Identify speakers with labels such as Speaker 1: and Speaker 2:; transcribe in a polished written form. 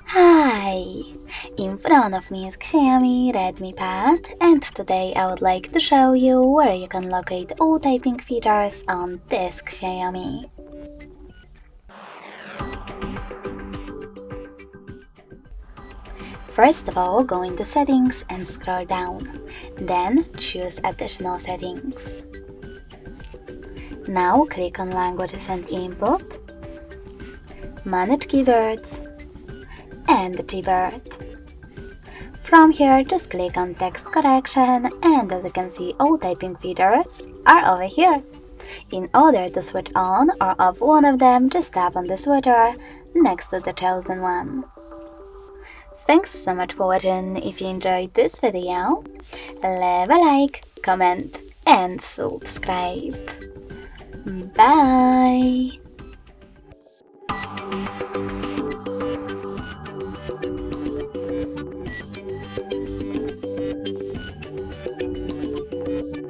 Speaker 1: Hi! In front of me is XIAOMI Redmi Pad, and today I would like to show you where you can locate all typing features on this XIAOMI. First of all, go into Settings and scroll down. Then choose Additional Settings. Now click on Languages and Input, Manage Keywords, and Gboard. From here, just click on Text Correction, and as you can see, all typing features are over here. In order to switch on or off one of them, just tap on the switcher next to the chosen one. Thanks so much for watching. If you enjoyed this video, leave a like, comment, and subscribe. Bye!